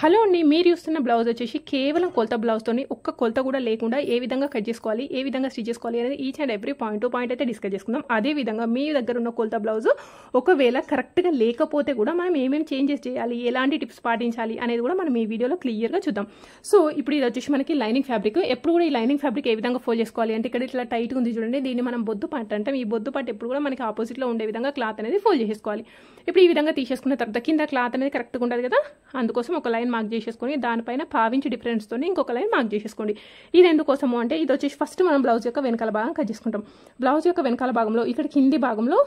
Hello అండి, మీరు చూస్తున్న బ్లౌజ్ వచ్చేసి కేవలం కొలత బ్లౌజ్తోని ఒక్క కొలత కూడా లేకుండా ఏ విధంగా కట్ చేసుకోవాలి, ఏ విధంగా స్టిచ్ చేసుకోవాలి అనేది each and every point to point అయితే డిస్కస్ చేసుకుందాం. అదే విధంగా మీ దగ్గర ఉన్న కొలత బ్లౌజ్ ఒకవేళ కరెక్ట్గా లేకపోతే కూడా మనం ఏమేమి చేంజెస్ చేయాలి, ఎలాంటి టిప్స్ పాటించాలి అనేది కూడా మనం ఈ వీడియోలో క్లియర్గా చూద్దాం. సో ఇప్పుడు ఇది వచ్చేసి మనకి లైనింగ్ ఫ్యాబ్రిక్. ఎప్పుడు కూడా ఈ లైనింగ్ ఫ్యాబ్రిక్ ఏ విధంగా ఫోల్డ్ చేసుకోవాలి అంటే ఇక్కడ ఇట్లా టైట్గా ఉంది చూడండి, దీన్ని మనం బొద్దు పార్ట్ అంటాం. ఈ బొద్దు పార్ట్ ఎప్పుడు కూడా మనకి ఆపోజిట్లో ఉండే విధంగా క్లాత్ అనేది ఫోల్డ్ చేసుకోవాలి. ఇప్పుడు ఈ విధంగా తీసేసుకున్న తర్వాత కింద క్లాత్ అనేది కరెక్ట్గా ఉండదు కదా, అందుకోసం ఒక లైన్ మార్క్ చేసేసుకొని దానిపైన పావించి డిఫరెన్స్తో ఇంకొక లైన్ మార్క్ చేసేసుకోండి. ఇది ఎందుకోసము అంటే ఇది వచ్చేసి ఫస్ట్ మనం బ్లౌజ్ యొక్క వెనకాల భాగం కట్ చేసుకుంటాం. బ్లౌజ్ యొక్క వెనకాల భాగంలో ఇక్కడ కింది భాగంలో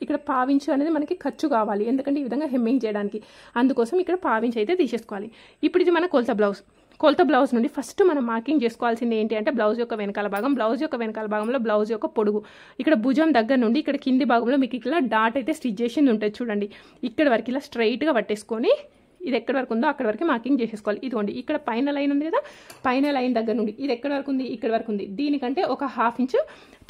ఇక్కడ పావించు అనేది మనకి ఖర్చు కావాలి, ఎందుకంటే ఈ విధంగా హెమ్మింగ్ చేయడానికి. అందుకోసం ఇక్కడ పావించి అయితే తీసేసుకోవాలి. ఇప్పుడు ఇది మన కొలత బ్లౌజ్. కొలత బ్లౌజ్ నుండి ఫస్ట్ మనం మార్కింగ్ చేసుకోవాల్సింది ఏంటి అంటే బ్లౌజ్ యొక్క వెనకాల భాగం. బ్లౌజ్ యొక్క వెనకాల భాగంలో బ్లౌజ్ యొక్క పొడుగు ఇక్కడ భుజం దగ్గర నుండి ఇక్కడ కింది భాగంలో మీకు ఇక్కడ డాట్ అయితే స్టిచ్ చేసింది ఉంటుంది చూడండి. ఇక్కడ వరకు ఇలా స్ట్రైట్గా పట్టేసుకొని ఇది ఎక్కడి వరకు ఉందో అక్కడ వరకు మార్కింగ్ చేసేసుకోవాలి. ఇదిగోండి ఇక్కడ పైన లైన్ ఉంది కదా, పైన లైన్ దగ్గర నుండి ఇది ఎక్కడి వరకు ఉంది, ఇక్కడ వరకు ఉంది. దీనికంటే ఒక ½ ఇంచ్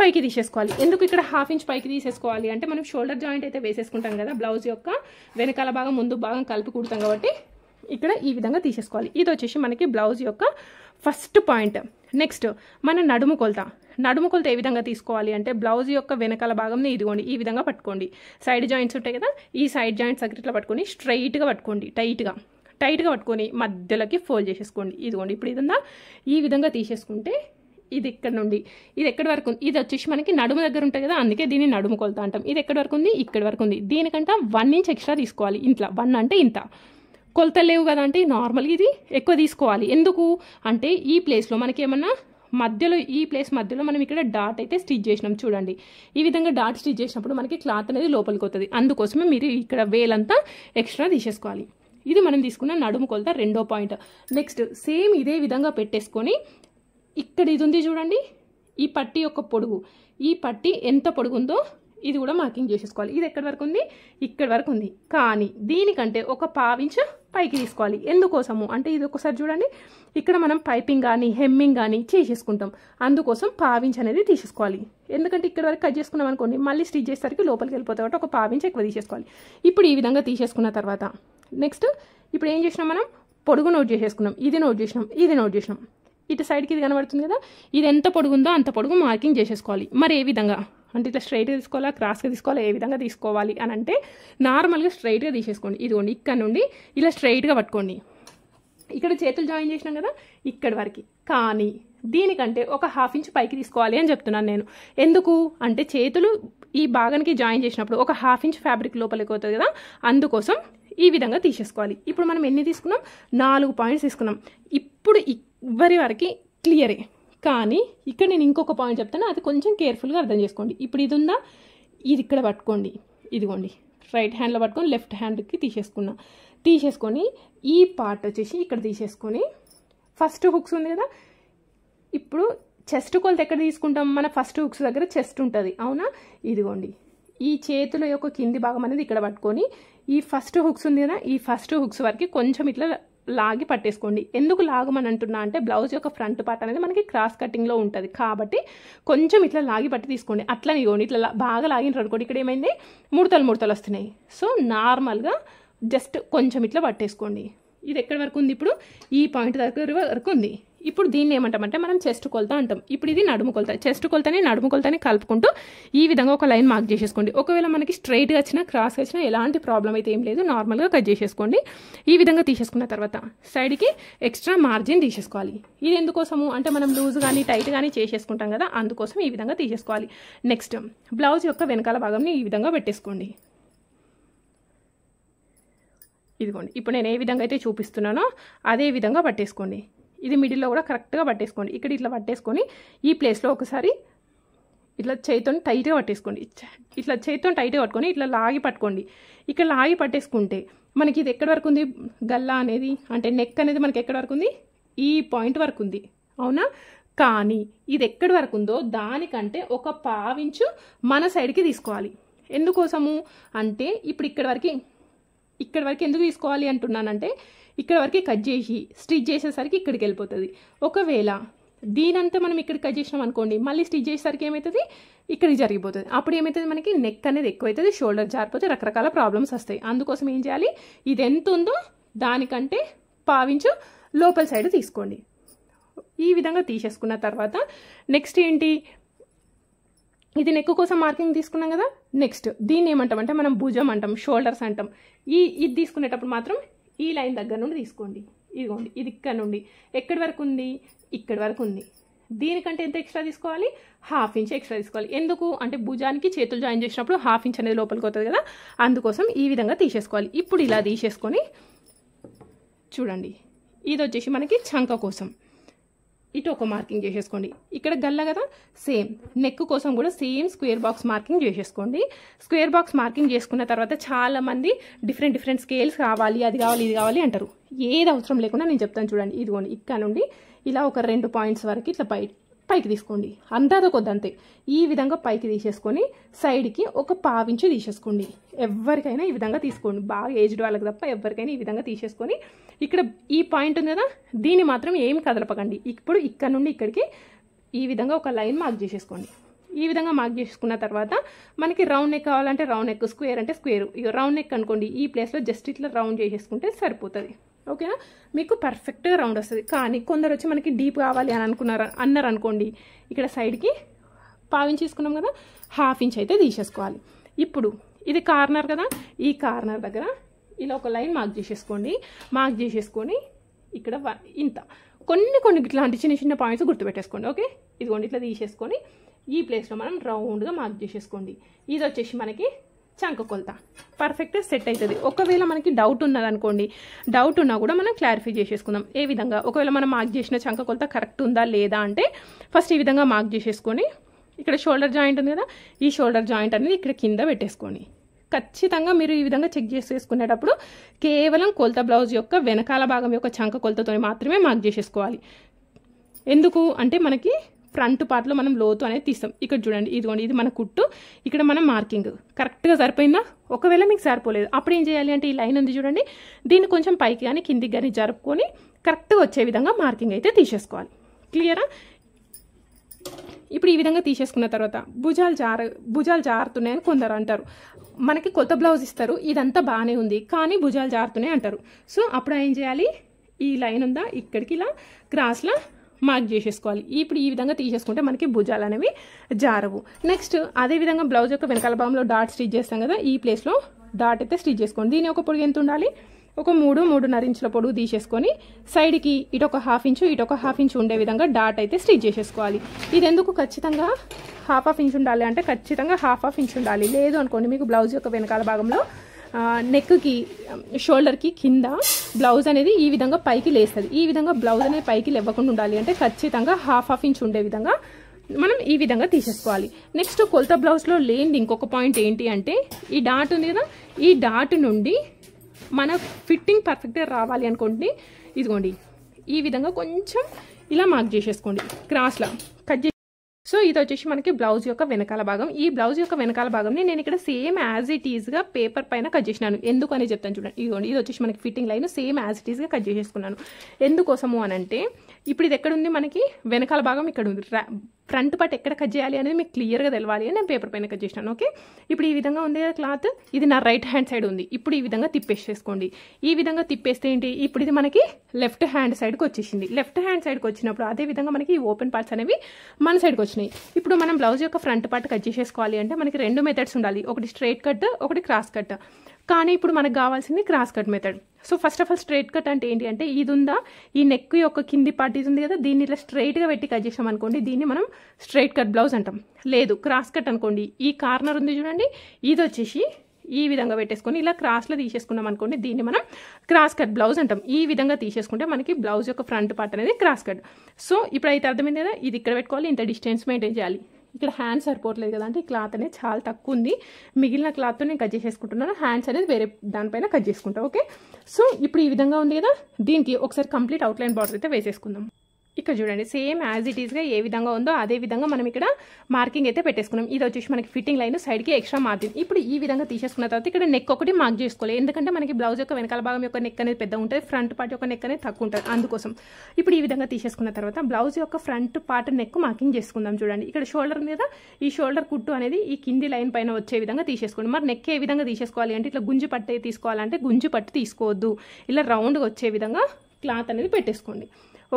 పైకి తీసేసుకోవాలి. ఎందుకు ఇక్కడ ½ ఇంచ్ పైకి తీసేసుకోవాలి అంటే మనం షోల్డర్ జాయింట్ అయితే వేసేసుకుంటాం కదా, బ్లౌజ్ యొక్క వెనకాల భాగం ముందు భాగం కలిపి కుడతాం కాబట్టి ఇక్కడ ఈ విధంగా తీసేసుకోవాలి. ఇది వచ్చేసి మనకి బ్లౌజ్ యొక్క ఫస్ట్ పాయింట్. నెక్స్ట్ మన నడుము కొలత. నడుము కొలత ఏ విధంగా తీసుకోవాలి అంటే బ్లౌజ్ యొక్క వెనకాల భాగంని ఇదిగోండి ఈ విధంగా పట్టుకోండి. సైడ్ జాయింట్స్ ఉంటాయి కదా, ఈ సైడ్ జాయింట్స్ దగ్గర ఇట్లా పట్టుకొని స్ట్రైట్గా పట్టుకోండి, టైట్గా పట్టుకొని మధ్యలోకి ఫోల్డ్ చేసేసుకోండి. ఇదిగోండి ఇప్పుడు ఇది ఉందా, ఈ విధంగా తీసేసుకుంటే ఇది ఇక్కడ నుండి ఇది ఎక్కడి వరకు ఉంది, ఇది వచ్చేసి మనకి నడుము దగ్గర ఉంటుంది కదా, అందుకే దీన్ని నడుము కొలత అంటాం. ఇది ఎక్కడి వరకు ఉంది, ఇక్కడ వరకు ఉంది. దీనికంటే 1 ఇంచ్ ఎక్స్ట్రా తీసుకోవాలి. ఇంట్లో 1 అంటే ఇంత కొలతలు లేవు కదా అంటే నార్మల్గా ఇది ఎక్కువ తీసుకోవాలి. ఎందుకు అంటే ఈ ప్లేస్లో మనకి ఏమన్నా మధ్యలో ఈ ప్లేస్ మధ్యలో మనం ఇక్కడ డాట్ అయితే స్టిచ్ చేసినాం చూడండి. ఈ విధంగా డాట్ స్టిచ్ చేసినప్పుడు మనకి క్లాత్ అనేది లోపలికి వస్తుంది. అందుకోసమే మీరు ఇక్కడ వేలంతా ఎక్స్ట్రా తీసేసుకోవాలి. ఇది మనం తీసుకున్న నడుము కొలత రెండో పాయింట్. నెక్స్ట్ సేమ్ ఇదే విధంగా పెట్టేసుకొని ఇక్కడ ఇది ఉంది చూడండి, ఈ పట్టీ యొక్క పొడుగు, ఈ పట్టీ ఎంత పొడుగు ఉందో ఇది కూడా మార్కింగ్ చేసేసుకోవాలి. ఇది ఎక్కడి వరకు ఉంది, ఇక్కడ వరకు ఉంది. కానీ దీనికంటే ఒక ½ ఇంచ్ పైకి తీసుకోవాలి. ఎందుకోసము అంటే ఇది ఒకసారి చూడండి, ఇక్కడ మనం పైపింగ్ కానీ హెమ్మింగ్ కానీ చేసేసుకుంటాం, అందుకోసం ½ ఇంచ్ అనేది తీసేసుకోవాలి. ఎందుకంటే ఇక్కడ వరకు కట్ చేసుకున్నాం అనుకోండి, మళ్ళీ స్టిచ్ చేసేసరికి లోపలికి వెళ్ళిపోతాయి కాబట్టి ఒక ½ ఇంచ్ ఎక్కువ తీసేసుకోవాలి. ఇప్పుడు ఈ విధంగా తీసేసుకున్న తర్వాత నెక్స్ట్ ఇప్పుడు ఏం చేసినాం, మనం పొడుగు నోట్ చేసేసుకున్నాం, ఇది నోట్ చేసినాం, ఇది నోట్ చేసినాం. ఇటు సైడ్కి ఇది కనబడుతుంది కదా, ఇది ఎంత పొడుగు ఉందో అంత పొడుగు మార్కింగ్ చేసేసుకోవాలి. మరి ఏ విధంగా అంటే ఇట్లా స్ట్రైట్గా తీసుకోవాలా, క్రాస్గా తీసుకోవాలా, ఏ విధంగా తీసుకోవాలి అని అంటే నార్మల్గా స్ట్రైట్గా తీసేసుకోండి. ఇదిగోండి ఇక్కడ నుండి ఇలా స్ట్రైట్గా పట్టుకోండి. ఇక్కడ చేతులు జాయిన్ చేసినాం కదా ఇక్కడి వరకు, కానీ దీనికంటే ఒక ½ ఇంచ్ పైకి తీసుకోవాలి అని చెప్తున్నాను నేను. ఎందుకు అంటే చేతులు ఈ భాగానికి జాయిన్ చేసినప్పుడు ఒక ½ ఇంచ్ ఫ్యాబ్రిక్ లోపలికి అవుతుంది కదా, అందుకోసం ఈ విధంగా తీసేసుకోవాలి. ఇప్పుడు మనం ఎన్ని తీసుకున్నాం, 4 పాయింట్స్ తీసుకున్నాం. ఇప్పుడు ఇవ్వరి వరకు క్లియరే, కానీ ఇక్కడ నేను ఇంకొక పాయింట్ చెప్తాను, అది కొంచెం కేర్ఫుల్గా అర్థం చేసుకోండి. ఇప్పుడు ఇది ఉందా, ఇది ఇక్కడ పట్టుకోండి, ఇదిగోండి రైట్ హ్యాండ్లో పట్టుకొని లెఫ్ట్ హ్యాండ్కి తీసేసుకొని ఈ పార్ట్ వచ్చేసి ఇక్కడ తీసేసుకొని ఫస్ట్ హుక్స్ ఉంది కదా, ఇప్పుడు చెస్ట్ కొలత ఎక్కడ తీసుకుంటాం, మన ఫస్ట్ హుక్స్ దగ్గర చెస్ట్ ఉంటుంది అవునా. ఇదిగోండి ఈ చేతుల యొక్క కింది భాగం అనేది ఇక్కడ పట్టుకొని ఈ ఫస్ట్ హుక్స్ ఉంది కదా, ఈ ఫస్ట్ హుక్స్ వరకు కొంచెం ఇట్లా లాగి పట్టేసుకోండి. ఎందుకు లాగమని అంటున్నా అంటే బ్లౌజ్ యొక్క ఫ్రంట్ పార్ట్ అనేది మనకి క్రాస్ కటింగ్లో ఉంటుంది కాబట్టి కొంచెం ఇట్లా లాగి పట్టి తీసుకోండి. అట్లా ఇవ్వండి, ఇట్లా బాగా లాగినారు అనుకోండి, ఇక్కడ ఏమైంది ముడతలు వస్తున్నాయి. సో నార్మల్గా జస్ట్ కొంచెం ఇట్లా పట్టేసుకోండి. ఇది ఎక్కడి వరకు ఉంది, ఇప్పుడు ఈ పాయింట్ దగ్గర వరకు ఉంది. ఇప్పుడు దీన్ని ఏమంటామంటే మనం చెస్ట్ కొలత అంటాం. ఇప్పుడు ఇది నడుము కొలత. చెస్ట్ కొలతని నడుము కొలతని కలుపుకుంటూ ఈ విధంగా ఒక లైన్ మార్క్ చేసేసుకోండి. ఒకవేళ మనకి స్ట్రైట్గా వచ్చినా క్రాస్గా వచ్చినా ఎలాంటి ప్రాబ్లం అయితే ఏం లేదు, నార్మల్గా కట్ చేసేసుకోండి. ఈ విధంగా తీసేసుకున్న తర్వాత సైడ్కి ఎక్స్ట్రా మార్జిన్ తీసేసుకోవాలి. ఇది ఎందుకోసము అంటే మనం లూజ్ కానీ టైట్ కానీ చేసేసుకుంటాం కదా, అందుకోసం ఈ విధంగా తీసేసుకోవాలి. నెక్స్ట్ బ్లౌజ్ యొక్క వెనకాల భాగంని ఈ విధంగా పెట్టేసుకోండి. ఇదిగోండి ఇప్పుడు నేను ఏ విధంగా అయితే చూపిస్తున్నానో అదే విధంగా పట్టేసుకోండి. ఇది మిడిల్లో కూడా కరెక్ట్గా పట్టేసుకోండి. ఇక్కడ ఇట్లా పట్టేసుకొని ఈ ప్లేస్లో ఒకసారి ఇట్లా చేతితో టైట్గా పట్టేసుకోండి. ఇట్లా చేతితో టైట్గా పట్టుకొని ఇట్లా లాగి పట్టుకోండి. ఇక్కడ లాగి పట్టేసుకుంటే మనకి ఇది ఎక్కడి వరకు ఉంది, గల్లా అనేది అంటే నెక్ అనేది మనకి ఎక్కడి వరకు ఉంది, ఈ పాయింట్ వరకు ఉంది అవునా. కానీ ఇది ఎక్కడి వరకు ఉందో దానికంటే ఒక ½ ఇంచు మన సైడ్కి తీసుకోవాలి. ఎందుకోసము అంటే ఇప్పుడు ఇక్కడ వరకు ఎందుకు తీసుకోవాలి అంటున్నానంటే ఇక్కడ వరకు కట్ చేసి స్టిచ్ చేసేసరికి ఇక్కడికి వెళ్ళిపోతుంది. ఒకవేళ దీనంతా మనం ఇక్కడ కట్ చేసినాం అనుకోండి, మళ్ళీ స్టిచ్ చేసేసరికి ఏమవుతుంది, ఇక్కడికి జరిగిపోతుంది. అప్పుడు ఏమవుతుంది, మనకి నెక్ అనేది ఎక్కువైతుంది, షోల్డర్ జారిపోతే రకరకాల ప్రాబ్లమ్స్ వస్తాయి. అందుకోసం ఏం చేయాలి, ఇది ఎంత ఉందో దానికంటే పావించు లోపల సైడ్ తీసుకోండి. ఈ విధంగా తీసేసుకున్న తర్వాత నెక్స్ట్ ఏంటి, ఇది నెక్ కోసం మార్కింగ్ తీసుకున్నాం కదా. నెక్స్ట్ దీన్ని ఏమంటామంటే మనం భుజం అంటాం, షోల్డర్స్ అంటాం. ఇది తీసుకునేటప్పుడు మాత్రం ఈ లైన్ దగ్గర నుండి తీసుకోండి. ఇదిగోండి, ఇది ఇక్కడ నుండి ఎక్కడి వరకు ఉంది, ఇక్కడి వరకు ఉంది. దీనికంటే ఎంత ఎక్స్ట్రా తీసుకోవాలి, 1/2 ఇంచ్ ఎక్స్ట్రా తీసుకోవాలి. ఎందుకు అంటే భుజానికి చేతులు జాయిన్ చేసినప్పుడు 1/2 ఇంచ్ అనేది లోపలికి వస్తుంది కదా, అందుకోసం ఈ విధంగా తీసేసుకోవాలి. ఇప్పుడు ఇలా తీసేసుకొని చూడండి, ఇది వచ్చేసి మనకి చంక కోసం ఇటు ఒక మార్కింగ్ చేసేసుకోండి. ఇక్కడ గల్ల కదా, సేమ్ నెక్ కోసం కూడా సేమ్ స్క్వేర్ బాక్స్ మార్కింగ్ చేసేసుకోండి. స్క్వేర్ బాక్స్ మార్కింగ్ చేసుకున్న తర్వాత చాలామంది డిఫరెంట్ స్కేల్స్ కావాలి, అది కావాలి, ఇది కావాలి అంటారు. ఏది అవసరం లేకుండా నేను చెప్తాను చూడండి. ఇదిగోండి, ఇక్కడ నుండి ఇలా ఒక 2 పాయింట్స్ వరకు ఇట్లా పైకి తీసుకోండి. అంతా కొద్దంతే. ఈ విధంగా పైకి తీసేసుకొని సైడ్కి ఒక 1/2 ఇంచ్ తీసేసుకోండి. ఎవరికైనా ఈ విధంగా తీసుకోండి, బాగా ఏజ్డ్ వాళ్ళకి తప్ప ఎవరికైనా ఈ విధంగా తీసేసుకొని ఇక్కడ ఈ పాయింట్ ఉంది కదా, దీన్ని మాత్రం ఏం కదలపకండి. ఇప్పుడు ఇక్కడ నుండి ఇక్కడికి ఈ విధంగా ఒక లైన్ మార్క్ చేసేసుకోండి. ఈ విధంగా మార్క్ చేసుకున్న తర్వాత మనకి రౌండ్ నెక్ కావాలంటే రౌండ్ నెక్, స్క్వేర్ అంటే స్క్వేర్. ఇక రౌండ్ నెక్ అనుకోండి, ఈ ప్లేస్లో జస్ట్ ఇట్లా రౌండ్ చేసేసుకుంటే సరిపోతుంది. ఓకేనా, మీకు పర్ఫెక్ట్గా రౌండ్ వస్తుంది. కానీ కొందరు వచ్చి మనకి డీప్ కావాలి అని అన్నారు అనుకోండి, ఇక్కడ సైడ్కి 1/2 ఇంచ్ తీసుకున్నాం కదా, 1/2 ఇంచ్ అయితే తీసేసుకోవాలి. ఇప్పుడు ఇది కార్నర్ కదా, ఈ కార్నర్ దగ్గర ఇలా ఒక లైన్ మార్క్ చేసేసుకోండి. మార్క్ చేసేసుకొని ఇక్కడ ఇంత కొన్ని ఇట్లాంటి చిన్న పాయింట్స్ గుర్తుపెట్టేసుకోండి. ఓకే, ఇదిగోండి ఇట్లా తీసేసుకొని ఈ ప్లేస్లో మనం రౌండ్గా మార్క్ చేసేసుకోండి. ఇది వచ్చేసి మనకి చంక కొలత పర్ఫెక్ట్ సెట్ అవుతుంది. ఒకవేళ మనకి డౌట్ ఉన్నదనుకోండి, డౌట్ ఉన్నా కూడా మనం క్లారిఫై చేసేసుకుందాం. ఏ విధంగా, ఒకవేళ మనం మార్క్ చేసిన చంక కొలత కరెక్ట్ ఉందా లేదా అంటే ఫస్ట్ ఈ విధంగా మార్క్ చేసేసుకొని ఇక్కడ షోల్డర్ జాయింట్ ఉంది కదా, ఈ షోల్డర్ జాయింట్ అనేది ఇక్కడ కింద పెట్టేసుకోండి. ఖచ్చితంగా మీరు ఈ విధంగా చెక్ చేసేసుకునేటప్పుడు కేవలం కొలత బ్లౌజ్ యొక్క వెనకాల భాగం యొక్క చంక కొలతతో మాత్రమే మార్క్ చేసేసుకోవాలి. ఎందుకు అంటే మనకి ఫ్రంట్ పార్ట్లో మనం లోతు అనేది తీస్తాం. ఇక్కడ చూడండి, ఇదిగోండి, ఇది మన కుట్టు, ఇక్కడ మనం మార్కింగ్ కరెక్ట్గా సరిపోయిందా. ఒకవేళ మీకు సరిపోలేదు అప్పుడు ఏం చేయాలి అంటే ఈ లైన్ ఉంది చూడండి, దీన్ని కొంచెం పైకి కానీ కిందికి కానీ జరుపుకొని కరెక్ట్గా వచ్చే విధంగా మార్కింగ్ అయితే తీసేసుకోవాలి. క్లియరా? ఇప్పుడు ఈ విధంగా తీసేసుకున్న తర్వాత భుజాలు జారుతున్నాయని కొందరు అంటారు. మనకి కొత్త బ్లౌజ్ ఇస్తారు, ఇదంతా బాగానే ఉంది కానీ భుజాలు జారుతున్నాయి అంటారు. సో అప్పుడు ఏం చేయాలి, ఈ లైన్ ఉందా ఇక్కడికి ఇలా క్రాస్లో మార్క్ చేసేసుకోవాలి. ఇప్పుడు ఈ విధంగా తీసేసుకుంటే మనకి భుజాలు అనేవి జారవు. నెక్స్ట్ అదేవిధంగా బ్లౌజ్ యొక్క వెనకాల భాగంలో డాట్ స్టిచ్ చేస్తాం కదా, ఈ ప్లేస్లో డాట్ అయితే స్టిచ్ చేసుకోండి. దీని ఒక పొడుగు ఎంత ఉండాలి, ఒక 3-3.5 ఇంచుల పొడుగు తీసేసుకొని సైడ్కి ఇటు ఒక 1/2 ఇంచు ఇటు ఒక 1/2 ఇంచు ఉండే విధంగా డాట్ అయితే స్టిచ్ చేసేసుకోవాలి. ఇది ఎందుకు ఖచ్చితంగా 1/2 ఇంచ్ ఉండాలి అంటే ఖచ్చితంగా 1/2 ఇంచ్ ఉండాలి. లేదు అనుకోండి, మీకు బ్లౌజ్ యొక్క వెనకాల భాగంలో నెక్కి షోల్డర్కి కింద బ్లౌజ్ అనేది ఈ విధంగా పైకి లేస్తుంది. ఈ విధంగా బ్లౌజ్ అనేది పైకి లేవకుండా ఉండాలి అంటే ఖచ్చితంగా 1/2 ఇంచ్ ఉండే విధంగా మనం ఈ విధంగా తీసేసుకోవాలి. నెక్స్ట్ కొలత బ్లౌజ్లో లేని ఇంకొక పాయింట్ ఏంటి అంటే ఈ డాట్ ఉంది కదా, ఈ డాట్ నుండి మన ఫిట్టింగ్ పర్ఫెక్ట్గా రావాలి అనుకోండి, ఇదిగోండి ఈ విధంగా కొంచెం ఇలా మార్క్ చేసేసుకోండి క్రాస్లా కట్ చేసి. సో ఇది వచ్చేసి మనకి బ్లౌజ్ యొక్క వెనకాల భాగం. ఈ బ్లౌజ్ యొక్క వెనకాల భాగంని నేను ఇక్కడ సేమ్ యాజ్ ఇట్ ఈజ్గా పేపర్ పైన కట్ చేసినాను. ఎందుకు అని చెప్తాను చూడండి. ఇదిగోండి, ఇది వచ్చేసి మనకి fitting line same as it ఈజ్గా కట్ చేసేసుకున్నాను. ఎందుకోసము అని అంటే ఇప్పుడు ఇది ఎక్కడ ఉంది, మనకి వెనకాల భాగం ఇక్కడ ఉంది. ఫ్రంట్ పార్ట్ ఎక్కడ కట్ చేయాలి అనేది మీకు క్లియర్గా తెలవాలి అని నేను పేపర్ పైన కట్ చేసినాను. ఓకే, ఇప్పుడు ఈ విధంగా ఉంది కదా క్లాత్, ఇది నా రైట్ హ్యాండ్ సైడ్ ఉంది. ఇప్పుడు ఈ విధంగా తిప్పేసేసుకోండి. ఈ విధంగా తిప్పేస్తే ఏంటి, ఇప్పుడు ఇది మనకి లెఫ్ట్ హ్యాండ్ సైడ్కి వచ్చేసింది. లెఫ్ట్ హ్యాండ్ సైడ్కి వచ్చినప్పుడు అదే విధంగా మనకి ఈ ఓపెన్ పార్ట్స్ అనేవి మన సైడ్కి వచ్చినాయి. ఇప్పుడు మనం బ్లౌజ్ యొక్క ఫ్రంట్ పార్ట్ కట్ చేసేసుకోవాలి అంటే మనకి 2 మెథడ్స్ ఉండాలి, ఒకటి స్ట్రైట్ కట్, ఒకటి క్రాస్ కట్. కానీ ఇప్పుడు మనకు కావాల్సింది cross cut method. So first of all straight cut అంటే ఏంటి అంటే ఇది ఉందా, ఈ నెక్ యొక్క కింది పార్ట్ ఇది ఉంది కదా, దీన్ని ఇట్లా స్ట్రైట్గా పెట్టి కట్ చేసాం అనుకోండి, దీన్ని మనం స్ట్రైట్ కట్ బ్లౌజ్ అంటాం. లేదు క్రాస్ కట్ అనుకోండి, ఈ కార్నర్ ఉంది చూడండి, ఇది వచ్చేసి ఈ విధంగా పెట్టేసుకొని ఇలా క్రాస్లో తీసేసుకున్నాం అనుకోండి, దీన్ని మనం క్రాస్ కట్ బ్లౌజ్ అంటాం. ఈ విధంగా తీసేసుకుంటే మనకి బ్లౌజ్ యొక్క ఫ్రంట్ పార్ట్ అనేది క్రాస్ కట్. సో ఇప్పుడు అయితే అర్థమైంది కదా, ఇది ఇక్కడ పెట్టుకోవాలి, ఇంత డిస్టెన్స్ మెయింటైన్ చేయాలి. ఇక్కడ హ్యాండ్స్ సరిపోవట్లేదు కదా అంటే ఈ క్లాత్ అనేది చాలా తక్కువ ఉంది, మిగిలిన క్లాత్తో నేను కట్ చేసేసుకుంటున్నాను. హ్యాండ్స్ అనేది వేరే దానిపైన కట్ చేసుకుంటాను. ఓకే, సో ఇప్పుడు ఈ విధంగా ఉంది కదా, దీనికి ఒకసారి కంప్లీట్ అవుట్లైన్ బార్డర్ అయితే వేసేసుకుందాం. ఇక్కడ చూడండి, సేమ్ యాజ్ ఇట్ ఈస్గా ఏ విధంగా ఉందో అదే విధంగా మనం ఇక్కడ మార్కింగ్ అయితే పెట్టేసుకున్నాం. ఇది వచ్చేసి మనకి ఫిట్టింగ్ లైన్, సైడ్కి ఎక్స్ట్రా మార్జిన్. ఇప్పుడు ఈ విధంగా తీసేసుకున్న తర్వాత ఇక్కడ నెక్ ఒకటి మార్క్ చేసుకోవాలి. ఎందుకంటే మనకి బ్లౌజ్ యొక్క వెనకాల భాగం యొక్క నెక్ అనేది పెద్ద ఉంటుంది, ఫ్రంట్ పార్ట్ యొక్క నెక్ అనేది తక్కువ ఉంటుంది, అందుకోసం. ఇప్పుడు ఈ విధంగా తీసేసుకున్న తర్వాత బ్లౌజ్ యొక్క ఫ్రంట్ పార్ట్ నెక్ మార్కింగ్ చేసుకుందాం. చూడండి, ఇక్కడ షోల్డర్ మీద ఈ షోల్డర్ కుట్టు అనేది ఈ కింది లైన్ పైన వచ్చే విధంగా తీసేసుకోండి. మరి నెక్ ఏ విధంగా తీసేసుకోవాలి అంటే ఇట్లా గుంజి పట్టే తీసుకోవాలంటే గుంజి పట్టు తీసుకోవద్దు, ఇలా రౌండ్గా వచ్చే విధంగా క్లాత్ అనేది పెట్టేసుకోండి.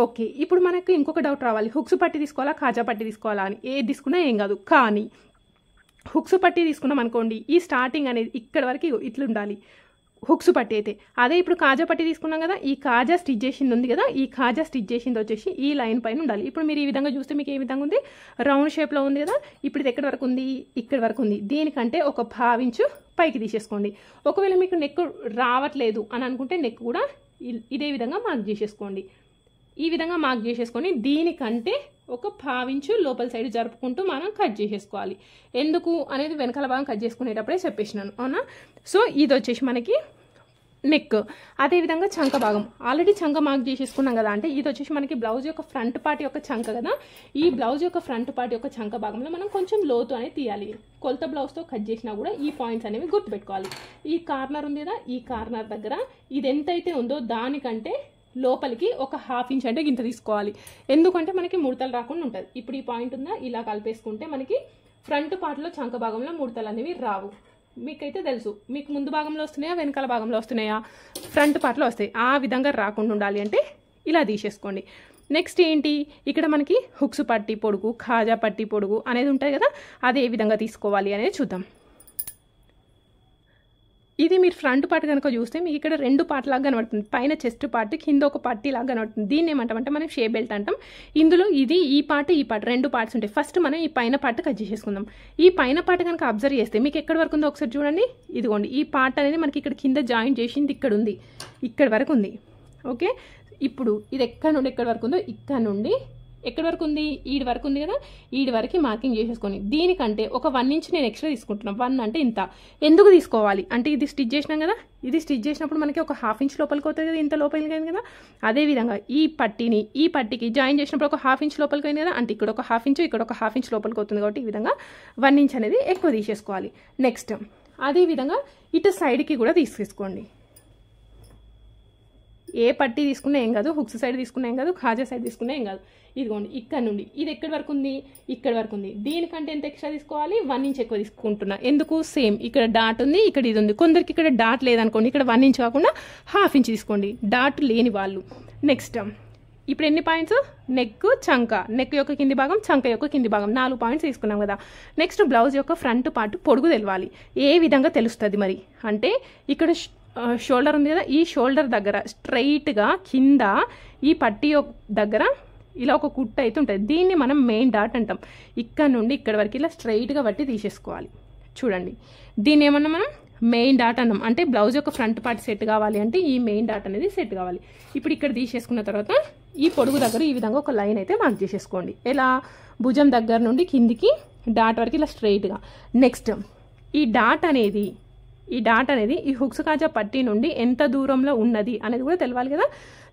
ఓకే, ఇప్పుడు మనకు ఇంకొక డౌట్ రావాలి, హుక్స్ పట్టి తీసుకోవాలా కాజా పట్టి తీసుకోవాలా అని. ఏది తీసుకున్నా ఏం కాదు, కానీ హుక్స్ పట్టి తీసుకున్నాం అనుకోండి, ఈ స్టార్టింగ్ అనేది ఇక్కడ వరకు ఇట్లా ఉండాలి హుక్స్ పట్టి అయితే. అదే ఇప్పుడు కాజా పట్టి తీసుకున్నాం కదా, ఈ కాజా స్టిచ్ చేసింది ఉంది కదా, ఈ కాజా స్టిచ్ చేసింది వచ్చేసి ఈ లైన్ పైన ఉండాలి. ఇప్పుడు మీరు ఈ విధంగా చూస్తే మీకు ఏ విధంగా ఉంది, రౌండ్ షేప్లో ఉంది కదా. ఇప్పుడు ఇది ఎక్కడి వరకు ఉంది, ఇక్కడ వరకు ఉంది. దీనికంటే ఒక 1/2 ఇంచు పైకి తీసేసుకోండి. ఒకవేళ మీకు నెక్ రావట్లేదు అని అనుకుంటే నెక్ కూడా ఇదే విధంగా మార్క్ చేసేసుకోండి. ఈ విధంగా మార్క్ చేసేసుకొని దీనికంటే ఒక 1/2 ఇంచు లోపల సైడ్ జరుపుకుంటూ మనం కట్ చేసేసుకోవాలి. ఎందుకు అనేది వెనకాల భాగం కట్ చేసుకునేటప్పుడే చెప్పేసినాను, అవునా. సో ఇది వచ్చేసి మనకి నెక్. అదేవిధంగా చంక భాగం ఆల్రెడీ చంక మార్క్ చేసేసుకున్నాం కదా, అంటే ఇది వచ్చేసి మనకి బ్లౌజ్ యొక్క ఫ్రంట్ పార్ట్ యొక్క చంక కదా. ఈ బ్లౌజ్ యొక్క ఫ్రంట్ పార్ట్ యొక్క చంక భాగంలో మనం కొంచెం లోతు అనేది తీయాలి. కొలత బ్లౌజ్తో కట్ చేసినా కూడా ఈ పాయింట్స్ అనేవి గుర్తుపెట్టుకోవాలి. ఈ కార్నర్ ఉంది కదా, ఈ కార్నర్ దగ్గర ఇది ఎంతైతే ఉందో దానికంటే లోపలికి ఒక 1/2 ఇంచ్ అంటే గింత తీసుకోవాలి. ఎందుకంటే మనకి ముడతలు రాకుండా ఉంటుంది. ఇప్పుడు ఈ పాయింట్ ఉందా, ఇలా కలిపేసుకుంటే మనకి ఫ్రంట్ పార్ట్లో చంక భాగంలో ముడతలు అనేవి రావు. మీకైతే తెలుసు, మీకు ముందు భాగంలో వస్తున్నాయా వెనకాల భాగంలో వస్తున్నాయా, ఫ్రంట్ పార్ట్లో వస్తాయి. ఆ విధంగా రాకుండా ఉండాలి అంటే ఇలా తీసేసుకోండి. నెక్స్ట్ ఏంటి, ఇక్కడ మనకి హుక్స్ పట్టి పొడుగు, ఖాజా పట్టి పొడుగు అనేది ఉంటుంది కదా, అది ఏ విధంగా తీసుకోవాలి అనేది చూద్దాం. ఇది మీరు ఫ్రంట్ పార్ట్ కనుక చూస్తే మీకు ఇక్కడ 2 పార్ట్ లాగా కనబడుతుంది. పైన చెస్ట్ పార్ట్, కింద ఒక పట్టి లాగా కనబడుతుంది. దీన్ని ఏమంటామంటే మనం షే బెల్ట్ అంటాం. ఇందులో ఇది ఈ పార్ట్ 2 పార్ట్స్ ఉంటాయి. ఫస్ట్ మనం ఈ పైన పార్ట్ కట్ చేసేసుకుందాం. ఈ పైన పార్ట్ కనుక అబ్జర్వ్ చేస్తే మీకు ఎక్కడి వరకు ఉందో ఒకసారి చూడండి. ఇదిగోండి, ఈ పార్ట్ అనేది మనకి ఇక్కడ కింద జాయింట్ చేసింది ఇక్కడ ఉంది, ఇక్కడ వరకు ఉంది. ఓకే, ఇప్పుడు ఇది ఎక్కడి నుండి ఎక్కడి వరకు ఉందో, ఇక్కడ నుండి ఎక్కడి వరకు ఉంది, ఈడి వరకు ఉంది కదా, ఈడి వరకు మార్కింగ్ చేసేసుకొని దీనికంటే ఒక 1 ఇంచ్ నేను ఎక్స్ట్రా తీసుకుంటున్నాను. 1 అంటే ఇంత. ఎందుకు తీసుకోవాలి అంటే ఇది స్టిచ్ చేసినాం కదా, ఇది స్టిచ్ చేసినప్పుడు మనకి ఒక 1/2 ఇంచ్ లోపలికి అవుతుంది కదా, ఇంత లోపలికి అయింది కదా. అదేవిధంగా ఈ పట్టికి జాయిన్ చేసినప్పుడు ఒక 1/2 ఇంచ్ లోపలికి అయింది కదా, అంటే ఇక్కడ ఒక 1/2 ఇంచ్, ఇక్కడ ఒక 1/2 ఇంచ్ లోపలికి అవుతుంది. కాబట్టి ఈ విధంగా 1 ఇంచ్ అనేది ఎక్కువ తీసేసుకోవాలి. నెక్స్ట్ అదేవిధంగా ఇటు సైడ్కి కూడా తీసేసుకోండి. ఏ పట్టి తీసుకున్నా ఏం కాదు, హుక్స్ సైడ్ తీసుకున్నా ఏం కాదు, ఖాజా సైడ్ తీసుకున్నా ఏం కాదు. ఇదిగోండి, ఇక్కడ నుండి ఇది ఎక్కడి వరకు ఉంది, ఇక్కడ వరకు ఉంది. దీనికంటే ఎంత ఎక్స్ట్రా తీసుకోవాలి, 1 ఇంచ్ ఎక్కువ తీసుకుంటున్నా. ఎందుకు, సేమ్ ఇక్కడ డాట్ ఉంది, ఇక్కడ ఇది ఉంది. కొందరికి ఇక్కడ డాట్ లేదనుకోండి, ఇక్కడ 1 ఇంచ్ కాకుండా 1/2 ఇంచ్ తీసుకోండి, డాట్ లేని వాళ్ళు. నెక్స్ట్ ఇప్పుడు ఎన్ని పాయింట్స్, నెక్, చంక, నెక్ యొక్క కింది భాగం, చంక యొక్క కింది భాగం, 4 పాయింట్స్ తీసుకున్నాం కదా. నెక్స్ట్ బ్లౌజ్ యొక్క ఫ్రంట్ పార్ట్ పొడుగు తెలవాలి. ఏ విధంగా తెలుస్తుంది మరి అంటే, ఇక్కడ షోల్డర్ ఉంది కదా, ఈ షోల్డర్ దగ్గర స్ట్రైట్గా కింద ఈ పట్టీ దగ్గర ఇలా ఒక కుట్టు అయితే ఉంటుంది. దీన్ని మనం మెయిన్ డాట్ అంటాం. ఇక్కడ నుండి ఇక్కడ వరకు ఇలా స్ట్రైట్గా బట్టి తీసేసుకోవాలి. చూడండి, దీన్ని ఏమన్నా మనం మెయిన్ డాట్ అన్నాం. అంటే బ్లౌజ్ యొక్క ఫ్రంట్ పార్ట్ సెట్ కావాలి అంటే ఈ మెయిన్ డాట్ అనేది సెట్ కావాలి. ఇప్పుడు ఇక్కడ తీసేసుకున్న తర్వాత ఈ పొడుగు దగ్గర ఈ విధంగా ఒక లైన్ అయితే మార్క్ చేసేసుకోండి. ఎలా, భుజం దగ్గర నుండి కిందికి డాట్ వరకు ఇలా స్ట్రైట్గా. నెక్స్ట్ ఈ డాట్ అనేది ఈ హుక్స్ కాజా పట్టీ నుండి ఎంత దూరంలో ఉన్నది అనేది కూడా తెలవాలి కదా.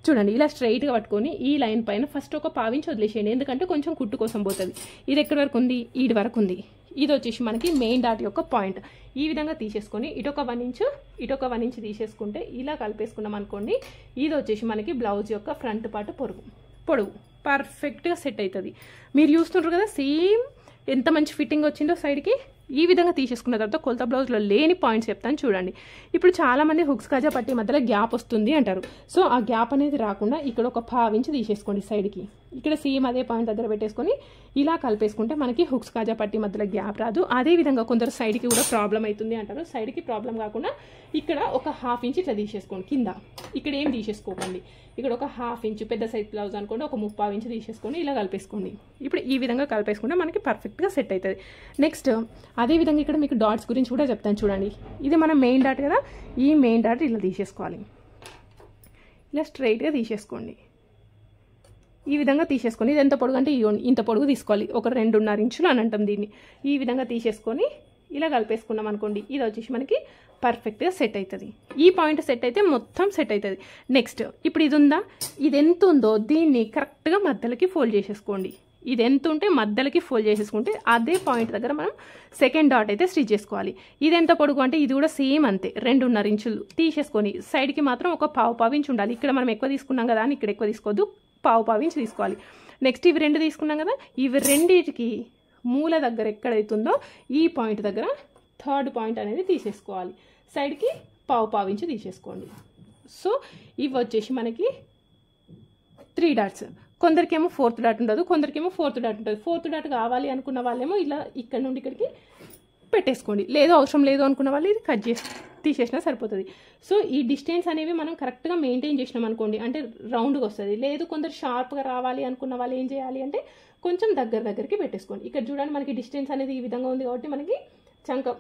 చూడండి, ఇలా స్ట్రైట్గా పట్టుకొని ఈ లైన్ పైన ఫస్ట్ ఒక 1/2 ఇంచ్ వదిలేసేయండి. ఎందుకంటే కొంచెం కుట్టు కోసం పోతుంది. ఇది ఎక్కడి వరకు ఉంది, ఈడి వరకు ఉంది. ఇది వచ్చేసి మనకి మెయిన్ డాట్ యొక్క పాయింట్. ఈ విధంగా తీసేసుకొని ఇటొక 1 ఇంచ్ ఇటొక 1 ఇంచ్ తీసేసుకుంటే ఇలా కలిపేసుకున్నాం అనుకోండి. ఇది వచ్చేసి మనకి బ్లౌజ్ యొక్క ఫ్రంట్ పార్ట్ పొడవు పర్ఫెక్ట్గా సెట్ అవుతుంది. మీరు చూస్తుంటారు కదా, సేమ్ ఎంత మంచి ఫిట్టింగ్ వచ్చిందో సైడ్కి. ఈ విధంగా తీసేసుకున్న తర్వాత కొలత బ్లౌజ్లో లేని పాయింట్స్ చెప్తాను చూడండి. ఇప్పుడు చాలామంది హుక్స్ కాజా పట్టీ మధ్యలో గ్యాప్ వస్తుంది అంటారు. సో ఆ గ్యాప్ అనేది రాకుండా ఇక్కడ ఒక 1/2 ఇంచ్ తీసేసుకోండి సైడ్కి. ఇక్కడ సేమ్ అదే పాయింట్ దగ్గర పెట్టేసుకొని ఇలా కలిపేసుకుంటే మనకి హుక్స్ కాజా పట్టీ మధ్యలో గ్యాప్ రాదు. అదేవిధంగా కొందరు సైడ్కి కూడా ప్రాబ్లం అవుతుంది అంటారు. సైడ్కి ప్రాబ్లం కాకుండా ఇక్కడ ఒక 1/2 ఇంచ్ ఇట్లా తీసేసుకోండి. కింద ఇక్కడ ఏం తీసేసుకోకండి. ఇక్కడ ఒక 1/2 ఇంచ్, పెద్ద సైజ్ బ్లౌజ్ అనుకోండి, ఒక 3/4 ఇంచ్ తీసేసుకొని ఇలా కలిపేసుకోండి. ఇప్పుడు ఈ విధంగా కలిపేసుకుంటే మనకి పర్ఫెక్ట్గా సెట్ అవుతుంది. నెక్స్ట్ అదేవిధంగా ఇక్కడ మీకు డాట్స్ గురించి కూడా చెప్తాను చూడండి. ఇది మన మెయిన్ డాట్ కదా, ఈ మెయిన్ డాట్ ఇలా తీసేసుకోవాలి. ఇలా స్ట్రైట్గా తీసేసుకోండి. ఈ విధంగా తీసేసుకొని ఇది ఎంత పొడుగు అంటే ఇంత పొడుగు తీసుకోవాలి. ఒక 2.5 ఇంచులు అని అంటాం దీన్ని. ఈ విధంగా తీసేసుకొని ఇలా కలిపేసుకున్నాం అనుకోండి. ఇది వచ్చేసి మనకి పర్ఫెక్ట్గా సెట్ అవుతుంది. ఈ పాయింట్ సెట్ అయితే మొత్తం సెట్ అవుతుంది. నెక్స్ట్ ఇప్పుడు ఇది ఉందా, ఇది ఎంత ఉందో దీన్ని కరెక్ట్గా మధ్యలోకి ఫోల్డ్ చేసేసుకోండి. ఇది ఎంత ఉంటే మధ్యలోకి ఫోల్డ్ చేసేసుకుంటే అదే పాయింట్ దగ్గర మనం సెకండ్ డాట్ అయితే స్టిచ్ చేసుకోవాలి. ఇది ఎంత పొడుగు అంటే ఇది కూడా సేమ్ అంతే, 2.5 ఇంచులు తీసేసుకొని సైడ్కి మాత్రం ఒక 1/4 ఇంచ్ ఉండాలి. ఇక్కడ మనం ఎక్కువ తీసుకున్నాం కదా అని ఇక్కడ ఎక్కువ తీసుకోవద్దు, 1/4 ఇంచ్ తీసుకోవాలి. నెక్స్ట్ ఇవి 2 తీసుకున్నాం కదా, ఇవి రెండింటికి మూల దగ్గర ఎక్కడైతుందో ఈ పాయింట్ దగ్గర థర్డ్ పాయింట్ అనేది తీసేసుకోవాలి. సైడ్కి 1/4 ఇంచ్ తీసేసుకోండి. సో ఇవి వచ్చేసి మనకి 3 డాట్స్, కొందరికేమో 4th డాట్ ఉండదు, కొందరికేమో 4th డాట్ ఉంటుంది. 4th డాట్ కావాలి అనుకున్న వాళ్ళేమో ఇలా ఇక్కడ నుండి ఇక్కడికి పెట్టేసుకోండి, లేదు అవసరం లేదు అనుకున్న వాళ్ళు ఇది కట్ చేసి తీసేసినా సరిపోతుంది. సో ఈ డిస్టెన్స్ అనేవి మనం కరెక్ట్గా మెయింటైన్ చేసినాం అనుకోండి అంటే రౌండ్గా వస్తుంది. లేదు కొందరు షార్ప్గా రావాలి అనుకున్న వాళ్ళు ఏం చేయాలి అంటే కొంచెం దగ్గరికి పెట్టేసుకోండి. ఇక్కడ చూడండి మనకి డిస్టెన్స్ అనేది ఈ విధంగా ఉంది కాబట్టి మనకి చంక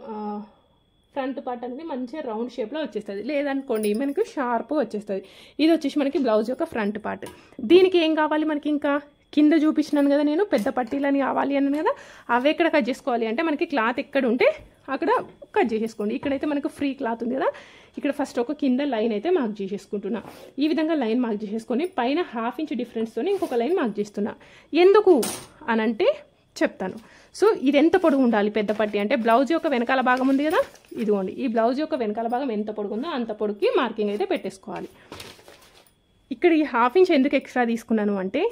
ఫ్రంట్ పార్ట్ అనేది మంచిగా రౌండ్ షేప్లో వచ్చేస్తుంది. లేదనుకోండి మనకి షార్ప్గా వచ్చేస్తుంది. ఇది వచ్చేసి మనకి బ్లౌజ్ యొక్క ఫ్రంట్ పార్ట్. దీనికి ఏం కావాలి మనకి, ఇంకా కింద చూపించినాను కదా నేను పెద్ద పట్టీలని కావాలి అన్నాను కదా, అవి ఎక్కడ కట్ చేసుకోవాలి అంటే మనకి క్లాత్ ఎక్కడ ఉంటే అక్కడ కట్ చేసేసుకోండి. ఇక్కడైతే మనకు ఫ్రీ క్లాత్ ఉంది కదా, ఇక్కడ ఫస్ట్ ఒక కింద లైన్ అయితే మార్క్ చేసేసుకుంటున్నా. ఈ విధంగా లైన్ మార్క్ చేసేసుకొని పైన 1/2 ఇంచ్ డిఫరెన్స్తో ఇంకొక లైన్ మార్క్ చేస్తున్నా. ఎందుకు అనంటే చెప్తాను. సో ఇది ఎంత పొడుగు ఉండాలి పెద్ద పట్టి అంటే బ్లౌజ్ యొక్క వెనకాల భాగం ఉంది కదా, ఇదిగోండి ఈ బ్లౌజ్ యొక్క వెనకాల భాగం ఎంత పొడుగు ఉందో అంత పొడుగుకి మార్కింగ్ అయితే పెట్టేసుకోవాలి. ఇక్కడ ఈ 1/2 ఇంచ్ ఎందుకు ఎక్స్ట్రా తీసుకున్నాను అంటే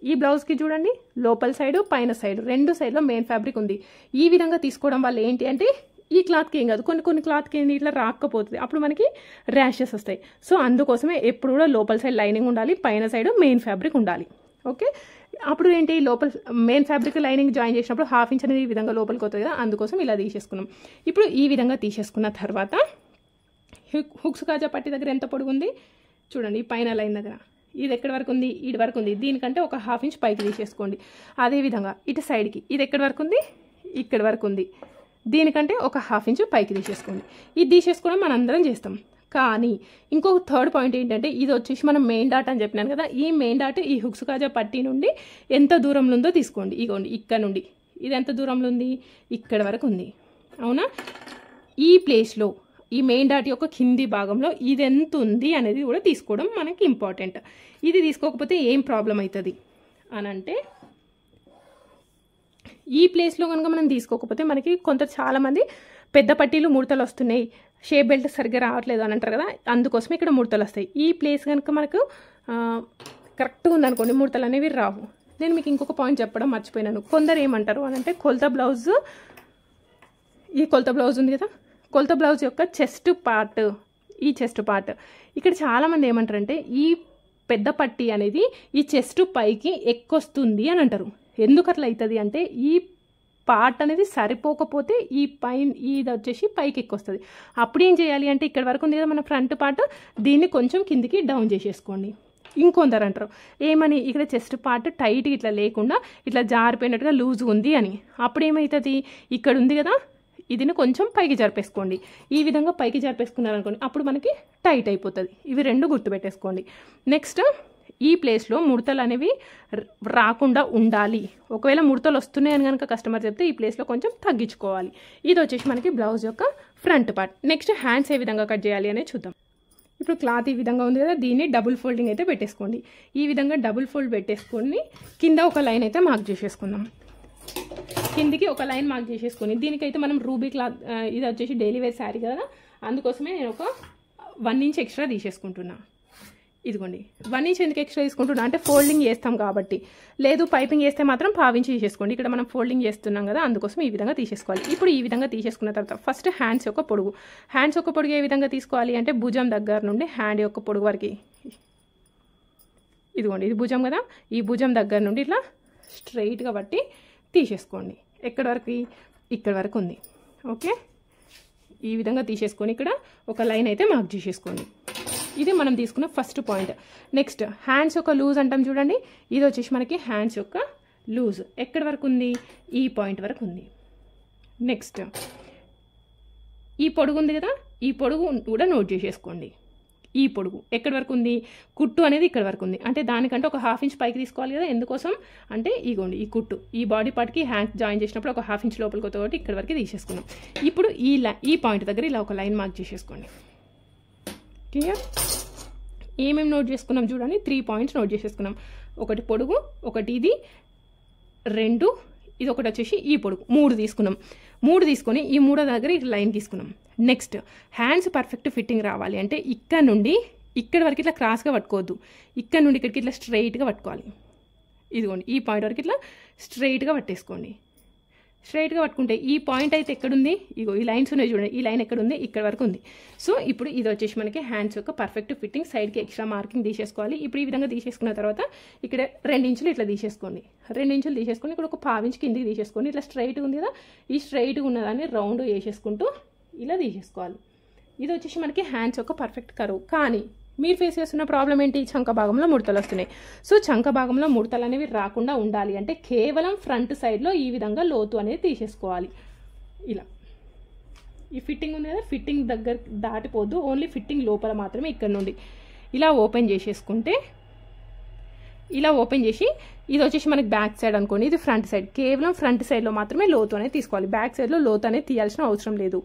ఈ బ్లౌజ్కి చూడండి లోపల సైడు పైన సైడ్ 2 సైడ్లో మెయిన్ ఫ్యాబ్రిక్ ఉంది. ఈ విధంగా తీసుకోవడం వల్ల ఏంటి అంటే ఈ క్లాత్కి ఏం కాదు, కొన్ని క్లాత్కి ఇట్లా రాకపోతుంది, అప్పుడు మనకి ర్యాషెస్ వస్తాయి. సో అందుకోసమే ఎప్పుడు కూడా లోపల సైడ్ లైనింగ్ ఉండాలి, పైన సైడ్ మెయిన్ ఫ్యాబ్రిక్ ఉండాలి. ఓకే, అప్పుడు ఏంటి లోపల మెయిన్ ఫ్యాబ్రిక్ లైనింగ్ జాయిన్ చేసినప్పుడు 1/2 ఇంచ్ అనేది ఈ విధంగా లోపలికి వస్తుంది కదా, అందుకోసం ఇలా తీసేసుకున్నాం. ఇప్పుడు ఈ విధంగా తీసేసుకున్న తర్వాత హుక్స్ కాజా పట్టి దగ్గర ఎంత పొడుగు ఉంది చూడండి, ఈ పైన లైన్ దగ్గర ఇది ఎక్కడి వరకు ఉంది, ఇటు వరకు ఉంది, దీనికంటే ఒక 1/2 ఇంచ్ పైకి తీసేసుకోండి. అదేవిధంగా ఇటు సైడ్కి ఇది ఎక్కడి వరకు ఉంది, ఇక్కడి వరకు ఉంది, దీనికంటే ఒక 1/2 ఇంచ్ పైకి తీసేసుకోండి. ఇది తీసేసుకోవడం మనం అందరం చేస్తాం. కానీ ఇంకొక థర్డ్ పాయింట్ ఏంటంటే ఇది వచ్చేసి మనం మెయిన్ డాట్ అని చెప్పినాను కదా, ఈ మెయిన్ డాట్ ఈ హుక్స్ కాజా పట్టి నుండి ఎంత దూరంలో ఉందో తీసుకోండి. ఇగోండి ఇక్కడ నుండి ఇది ఎంత దూరంలో ఉంది, ఇక్కడ వరకు ఉంది అవునా. ఈ ప్లేస్లో ఈ మెయిన్ డాట్ యొక్క కింది భాగంలో ఇది ఎంత ఉంది అనేది కూడా తీసుకోవడం మనకి ఇంపార్టెంట్. ఇది తీసుకోకపోతే ఏం ప్రాబ్లం అవుతుంది అనంటే ఈ ప్లేస్లో కనుక మనం తీసుకోకపోతే మనకి చాలామంది పెద్ద పట్టీలు ముడతలు వస్తున్నాయి, షేప్ బెల్ట్ సరిగ్గా రావట్లేదు అని అంటారు కదా, అందుకోసం ఇక్కడ ముడతలు వస్తాయి. ఈ ప్లేస్ కనుక మనకు కరెక్ట్గా ఉందనుకోండి ముడతలు అనేవి రావు. నేను మీకు ఇంకొక పాయింట్ చెప్పడం మర్చిపోయినాను. కొందరు ఏమంటారు అని అంటే కొలత బ్లౌజ్, ఈ కొలత బ్లౌజ్ ఉంది కదా, కొలత బ్లౌజ్ యొక్క చెస్ట్ పార్ట్, ఈ చెస్ట్ పార్ట్ ఇక్కడ చాలామంది ఏమంటారంటే ఈ పెద్ద పట్టీ అనేది ఈ చెస్ట్ పైకి ఎక్కొస్తుంది అని అంటారు. ఎందుకు అట్లా అవుతుంది అంటే ఈ పార్ట్ అనేది సరిపోకపోతే ఈ పైన ఇది వచ్చేసి పైకి ఎక్కొస్తుంది. అప్పుడు ఏం చేయాలి అంటే ఇక్కడ వరకు ఉంది కదా మన ఫ్రంట్ పార్ట్, దీన్ని కొంచెం కిందికి డౌన్ చేసేసుకోండి. ఇంకొందరు అంటారు ఏమని, ఇక్కడ చెస్ట్ పార్ట్ టైట్గా ఇట్లా లేకుండా ఇట్లా జారిపోయినట్టుగా లూజ్ ఉంది అని. అప్పుడు ఏమవుతుంది, ఇక్కడ ఉంది కదా ఇదిని కొంచెం పైకి జరిపేసుకోండి. ఈ విధంగా పైకి జరిపేసుకున్నారనుకోండి అప్పుడు మనకి టైట్ అయిపోతుంది. ఇవి రెండు గుర్తుపెట్టేసుకోండి. నెక్స్ట్ ఈ ప్లేస్లో ముడతలు అనేవి రాకుండా ఉండాలి. ఒకవేళ ముడతలు వస్తున్నాయని కనుక కస్టమర్ చెప్తే ఈ ప్లేస్లో కొంచెం తగ్గించుకోవాలి. ఇది వచ్చేసి మనకి బ్లౌజ్ యొక్క ఫ్రంట్ పార్ట్. నెక్స్ట్ హ్యాండ్స్ ఏ విధంగా కట్ చేయాలి అనేది చూద్దాం. ఇప్పుడు క్లాత్ ఈ విధంగా ఉంది కదా, దీన్ని డబుల్ ఫోల్డింగ్ అయితే పెట్టేసుకోండి. ఈ విధంగా డబుల్ ఫోల్డ్ పెట్టేసుకొని కింద ఒక లైన్ అయితే మార్క్ చేసేసుకుందాం. కిందికి ఒక లైన్ మార్క్ చేసేసుకొని దీనికైతే మనం రూబీ క్లాత్, ఇది వచ్చేసి డైలీ వేర్ శారీ కదా, అందుకోసమే నేను ఒక 1 ఇంచ్ ఎక్స్ట్రా తీసేసుకుంటున్నా. ఇదిగోండి 1 ఇంచ్ ఎందుకు ఎక్స్ట్రా తీసుకుంటున్నా అంటే ఫోల్డింగ్ చేస్తాం కాబట్టి. లేదు పైపింగ్ చేస్తే మాత్రం 1/2 ఇంచ్ తీసేసుకోండి. ఇక్కడ మనం ఫోల్డింగ్ చేస్తున్నాం కదా, అందుకోసం ఈ విధంగా తీసేసుకోవాలి. ఇప్పుడు ఈ విధంగా తీసేసుకున్న తర్వాత ఫస్ట్ హ్యాండ్స్ యొక్క పొడుగు, హ్యాండ్స్ యొక్క పొడుగు ఏ విధంగా తీసుకోవాలి అంటే భుజం దగ్గర నుండి హ్యాండ్ యొక్క పొడుగు వరకు, ఇదిగోండి ఇది భుజం కదా, ఈ భుజం దగ్గర నుండి ఇట్లా స్ట్రైట్గా బట్టి తీసేసుకోండి. ఎక్కడి వరకు, ఇక్కడ వరకు ఉంది. ఓకే, ఈ విధంగా తీసేసుకొని ఇక్కడ ఒక లైన్ అయితే మార్క్ చేసేసుకోండి. ఇది మనం తీసుకున్న ఫస్ట్ పాయింట్. నెక్స్ట్ హ్యాండ్స్ యొక్క లూజ్ అంటాం చూడండి, ఇది వచ్చేసి మనకి హ్యాండ్స్ యొక్క లూజ్ ఎక్కడి వరకు ఉంది, ఈ పాయింట్ వరకు ఉంది. నెక్స్ట్ ఈ పొడుగు ఉంది కదా, ఈ పొడుగు కూడా నోట్ చేసేసుకోండి. ఈ పొడుగు ఎక్కడి వరకు ఉంది, కుట్టు అనేది ఇక్కడ వరకు ఉంది, అంటే దానికంటే ఒక 1/2 ఇంచ్ పైకి తీసుకోవాలి కదా. ఎందుకోసం అంటే ఇగోండి ఈ కుట్టు ఈ బాడీ పార్ట్కి హ్యాండ్ జాయిన్ చేసినప్పుడు ఒక 1/2 ఇంచ్ లోపలికి వస్తుంది కాబట్టి ఇక్కడ వరకు తీసేసుకున్నాం. ఇప్పుడు ఈ పాయింట్ దగ్గర ఇలా ఒక లైన్ మార్క్ చేసేసుకోండి. క్లియర్? ఏమేమి నోట్ చేసుకున్నాం చూడండి, 3 పాయింట్స్ నోట్ చేసేసుకున్నాం. ఒకటి పొడుగు, ఒకటి ఇది 2, ఇది ఒకటి వచ్చేసి ఈ పొడుగు 3 తీసుకున్నాం. 3 తీసుకొని ఈ 3 దగ్గర ఇట్లా లైన్ తీసుకున్నాం. నెక్స్ట్ హ్యాండ్స్ పర్ఫెక్ట్ ఫిట్టింగ్ రావాలి అంటే ఇక్కడ నుండి ఇక్కడ వరకు ఇట్లా క్రాస్గా పట్టుకోవద్దు, ఇక్కడ నుండి ఇక్కడికి ఇట్లా స్ట్రైట్గా పట్టుకోవాలి. ఇదిగోండి ఈ పాయింట్ వరకు ఇట్లా స్ట్రైట్గా పట్టేసుకోండి. స్ట్రైట్గా పట్టుకుంటే ఈ పాయింట్ అయితే ఎక్కడుంది, ఇగో ఈ లైన్స్ ఉన్నాయి చూడండి, ఈ లైన్ ఎక్కడుంది, ఇక్కడ వరకు ఉంది. సో ఇప్పుడు ఇది వచ్చేసి మనకి హ్యాండ్స్ యొక్క పర్ఫెక్ట్ ఫిట్టింగ్. సైడ్కి ఎక్స్ట్రా మార్కింగ్ తీసేసుకోవాలి. ఇప్పుడు ఈ విధంగా తీసేసుకున్న తర్వాత ఇక్కడ 2 ఇంచులు ఇట్లా తీసేసుకోండి. 2 ఇంచులు తీసేసుకొని ఇక్కడ ఒక 1/2 ఇంచ్ కిందికి తీసేసుకోండి. ఇట్లా స్ట్రైట్గా ఉంది కదా, ఈ స్ట్రైట్గా ఉన్నదాన్ని రౌండ్ వేసేసుకుంటూ ఇలా తీసేసుకోవాలి. ఇది వచ్చేసి మనకి హ్యాండ్స్ యొక్క పర్ఫెక్ట్ కర్వ్. కానీ మీరు ఫేస్ చేస్తున్న ప్రాబ్లం ఏంటి, చంక భాగంలో ముడతలు వస్తున్నాయి. సో చంక భాగంలో ముడతలు అనేవి రాకుండా ఉండాలి అంటే కేవలం ఫ్రంట్ సైడ్లో ఈ విధంగా లోతు అనేది తీసేసుకోవాలి. ఇలా ఈ ఫిట్టింగ్ ఉంది కదా, ఫిట్టింగ్ దగ్గర దాటిపోద్దు, ఓన్లీ ఫిట్టింగ్ లోపల మాత్రమే ఇక్కడ నుండి ఇలా ఓపెన్ చేసేసుకుంటే, ఇలా ఓపెన్ చేసి ఇది వచ్చేసి మనకి బ్యాక్ సైడ్ అనుకోండి, ఇది ఫ్రంట్ సైడ్. కేవలం ఫ్రంట్ సైడ్లో మాత్రమే లోతు అనేది తీసుకోవాలి. బ్యాక్ సైడ్లో లోతు అనేది తీయాల్సిన అవసరం లేదు.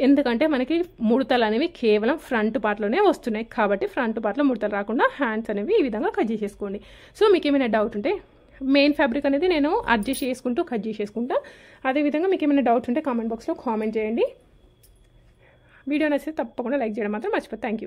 ఎందుకంటే మనకి ముడతలు అనేవి కేవలం ఫ్రంట్ పార్ట్లోనే వస్తున్నాయి కాబట్టి ఫ్రంట్ పార్ట్లో ముడతలు రాకుండా హ్యాండ్స్ అనేవి ఈ విధంగా కట్ చేసేసుకోండి. సో మీకు ఏమైనా డౌట్ ఉంటే మెయిన్ ఫ్యాబ్రిక్ అనేది నేను అడ్జస్ట్ చేసుకుంటూ కట్ చేసేసుకుంటా. అదేవిధంగా మీకు ఏమైనా డౌట్ ఉంటే కామెంట్ బాక్స్లో కామెంట్ చేయండి. వీడియో నచ్చితే తప్పకుండా లైక్ చేయడం మాత్రం మర్చిపోతుంది. Thank you.